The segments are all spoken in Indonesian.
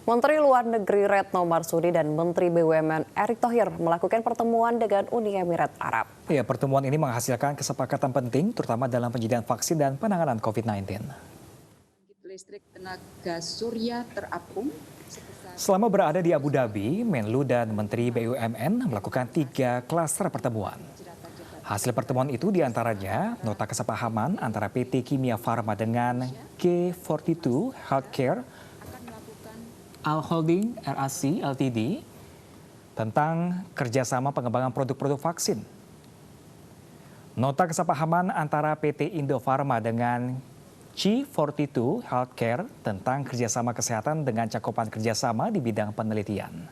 Menteri Luar Negeri Retno Marsudi dan Menteri BUMN Erick Thohir melakukan pertemuan dengan Uni Emirat Arab. Ya, pertemuan ini menghasilkan kesepakatan penting terutama dalam penyediaan vaksin dan penanganan COVID-19. Listrik tenaga surya terapung. Selama berada di Abu Dhabi, Menlu dan Menteri BUMN melakukan 3 klaster pertemuan. Hasil pertemuan itu diantaranya nota kesepahaman antara PT Kimia Farma dengan G42 Healthcare Al Holding RAC Ltd tentang kerjasama pengembangan produk-produk vaksin. Nota kesepahaman antara PT Indofarma dengan G42 Healthcare tentang kerjasama kesehatan dengan cakupan kerjasama di bidang penelitian.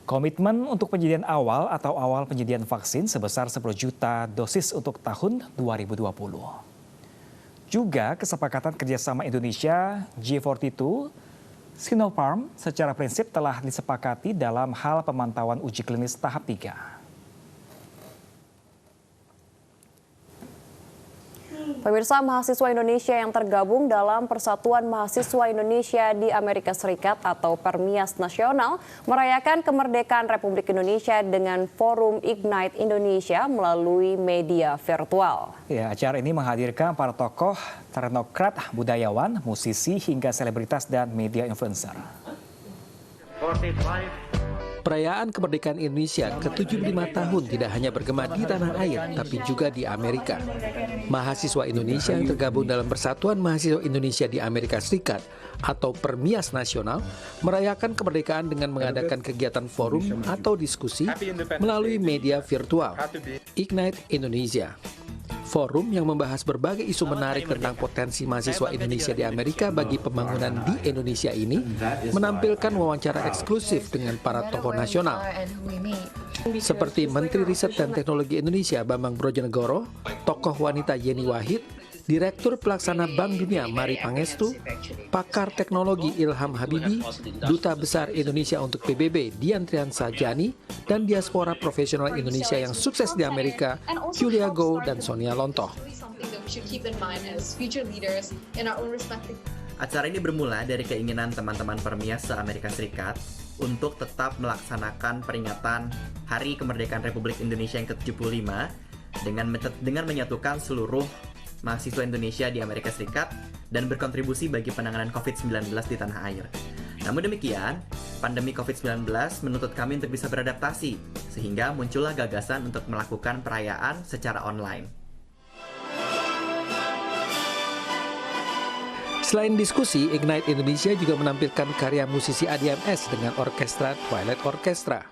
Komitmen untuk penyediaan awal atau awal penyediaan vaksin sebesar 10 juta dosis untuk tahun 2020. Juga kesepakatan kerjasama Indonesia G42 Sinopharm secara prinsip telah disepakati dalam hal pemantauan uji klinis tahap 3. Pemirsa, mahasiswa Indonesia yang tergabung dalam Persatuan Mahasiswa Indonesia di Amerika Serikat atau Permias Nasional merayakan kemerdekaan Republik Indonesia dengan Forum Ignite Indonesia melalui media virtual. Ya, acara ini menghadirkan para tokoh, teknokrat, budayawan, musisi hingga selebritas dan media influencer. Perayaan kemerdekaan Indonesia ke-75 tahun tidak hanya bergema di tanah air, tapi juga di Amerika. Mahasiswa Indonesia yang tergabung dalam Persatuan Mahasiswa Indonesia di Amerika Serikat atau Permias Nasional merayakan kemerdekaan dengan mengadakan kegiatan forum atau diskusi melalui media virtual. Ignite Indonesia. Forum yang membahas berbagai isu menarik tentang potensi mahasiswa Indonesia di Amerika bagi pembangunan di Indonesia ini menampilkan wawancara eksklusif dengan para tokoh nasional. Seperti Menteri Riset dan Teknologi Indonesia Bambang Brojonegoro, tokoh wanita Yeni Wahid, Direktur Pelaksana Bank Dunia Mari Pangestu, pakar teknologi Ilham Habibi, Duta Besar Indonesia untuk PBB Dian Triansa Jani, dan diaspora profesional Indonesia yang sukses di Amerika, Julia Go dan Sonia Lontoh. Acara ini bermula dari keinginan teman-teman Permias se-Amerika Serikat untuk tetap melaksanakan peringatan Hari Kemerdekaan Republik Indonesia yang ke-75 dengan menyatukan seluruh mahasiswa Indonesia di Amerika Serikat dan berkontribusi bagi penanganan COVID-19 di tanah air. Namun demikian, pandemi COVID-19 menuntut kami untuk bisa beradaptasi, sehingga muncullah gagasan untuk melakukan perayaan secara online. Selain diskusi, Ignite Indonesia juga menampilkan karya musisi ADMS dengan orkestra Twilight Orchestra.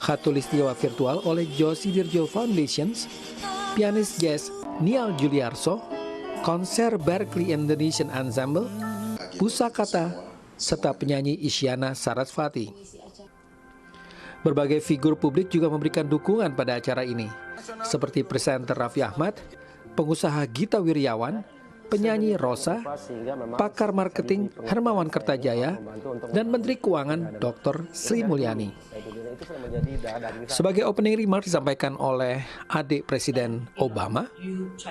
Khatulistiwa virtual oleh Josie Dirjo Foundations, pianis jazz Nial Juliarso, konser Berkeley Indonesian Ensemble, Pusakata, serta penyanyi Isyana Sarasvati. Berbagai figur publik juga memberikan dukungan pada acara ini, seperti presenter Raffi Ahmad, pengusaha Gita Wirjawan, penyanyi Rosa, pakar marketing Hermawan Kertajaya, dan Menteri Keuangan Dr. Sri Mulyani. Sebagai opening remark disampaikan oleh adik Presiden Obama,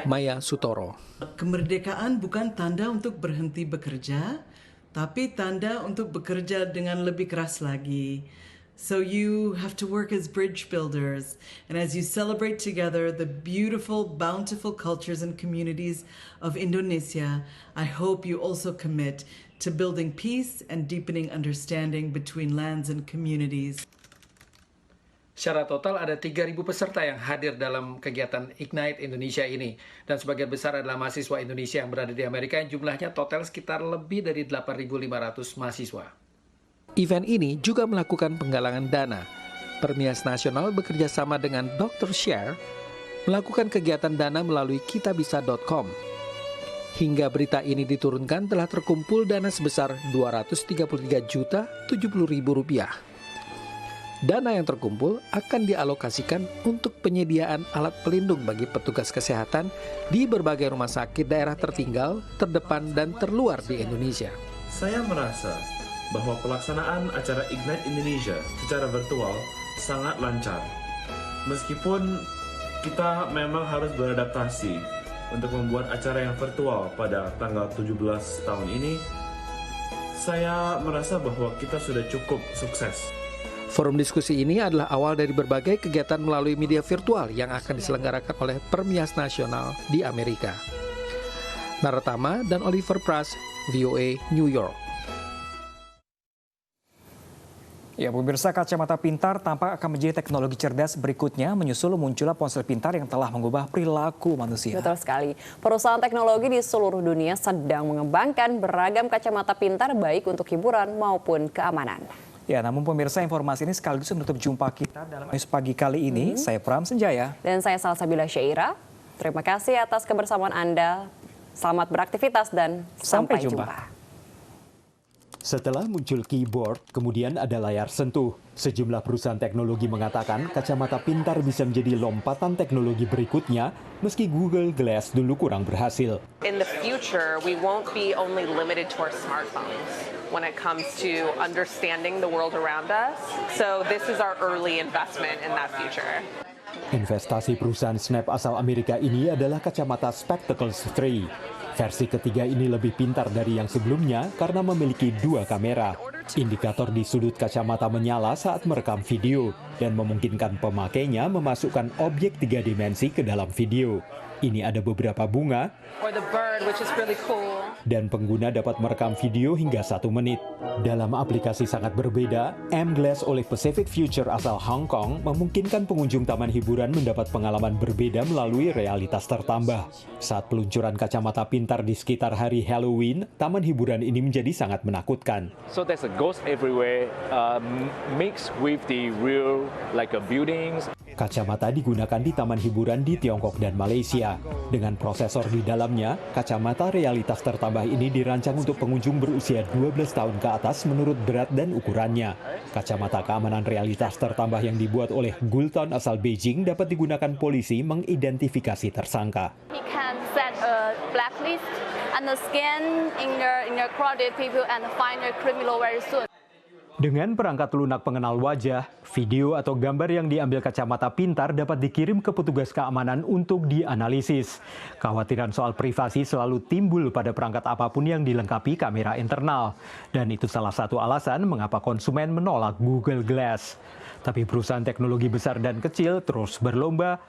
Maya Sutoro. Kemerdekaan bukan tanda untuk berhenti bekerja, tapi tanda untuk bekerja dengan lebih keras lagi. So you have to work as bridge builders, and as you celebrate together the beautiful, bountiful cultures and communities of Indonesia, I hope you also commit to building peace and deepening understanding between lands and communities. Secara total ada 3.000 peserta yang hadir dalam kegiatan Ignite Indonesia ini. Dan sebagian besar adalah mahasiswa Indonesia yang berada di Amerika yang jumlahnya total sekitar lebih dari 8.500 mahasiswa. Event ini juga melakukan penggalangan dana. Permias Nasional bekerja sama dengan Dr. Share melakukan kegiatan dana melalui kitabisa.com. Hingga berita ini diturunkan telah terkumpul dana sebesar Rp233.070.000. Dana yang terkumpul akan dialokasikan untuk penyediaan alat pelindung bagi petugas kesehatan di berbagai rumah sakit daerah tertinggal, terdepan, dan terluar di Indonesia. Saya merasa bahwa pelaksanaan acara Ignite Indonesia secara virtual sangat lancar. Meskipun kita memang harus beradaptasi untuk membuat acara yang virtual pada tanggal 17 tahun ini, saya merasa bahwa kita sudah cukup sukses. Forum diskusi ini adalah awal dari berbagai kegiatan melalui media virtual yang akan diselenggarakan oleh Permias Nasional di Amerika. Naratama dan Oliver Pras, VOA, New York. Ya, pemirsa, kacamata pintar tampak akan menjadi teknologi cerdas berikutnya menyusul munculnya ponsel pintar yang telah mengubah perilaku manusia. Betul sekali. Perusahaan teknologi di seluruh dunia sedang mengembangkan beragam kacamata pintar baik untuk hiburan maupun keamanan. Ya, namun pemirsa, informasi ini sekaligus menutup jumpa kita dalam News Pagi kali ini. Saya Pram Senjaya. Dan saya Salsabila Syaira. Terima kasih atas kebersamaan Anda. Selamat beraktivitas dan sampai jumpa. Setelah muncul keyboard, kemudian ada layar sentuh. Sejumlah perusahaan teknologi mengatakan kacamata pintar bisa menjadi lompatan teknologi berikutnya, meski Google Glass dulu kurang berhasil. In the future, we won't be only limited to our smartphones when it comes to understanding the world around us. So this is our early investment in that future. Investasi perusahaan Snap asal Amerika ini adalah kacamata Spectacles 3. Versi ketiga ini lebih pintar dari yang sebelumnya karena memiliki 2 kamera. Indikator di sudut kacamata menyala saat merekam video dan memungkinkan pemakainya memasukkan objek 3 dimensi ke dalam video. Ini ada beberapa bunga, dan pengguna dapat merekam video hingga 1 menit. Dalam aplikasi sangat berbeda, M-Glass oleh Pacific Future asal Hong Kong memungkinkan pengunjung taman hiburan mendapat pengalaman berbeda melalui realitas tertambah. Saat peluncuran kacamata pintar di sekitar hari Halloween, taman hiburan ini menjadi sangat menakutkan. So there's a ghost everywhere, mixed with the real buildings. Kacamata digunakan di taman hiburan di Tiongkok dan Malaysia. Dengan prosesor di dalamnya, kacamata realitas tertambah ini dirancang untuk pengunjung berusia 12 tahun ke atas menurut berat dan ukurannya. Kacamata keamanan realitas tertambah yang dibuat oleh Gulton asal Beijing dapat digunakan polisi mengidentifikasi tersangka. He can set a blacklist and scan in the crowded people and find a criminal very soon. Dengan perangkat lunak pengenal wajah, video atau gambar yang diambil kacamata pintar dapat dikirim ke petugas keamanan untuk dianalisis. Kekhawatiran soal privasi selalu timbul pada perangkat apapun yang dilengkapi kamera internal. Dan itu salah satu alasan mengapa konsumen menolak Google Glass. Tapi perusahaan teknologi besar dan kecil terus berlomba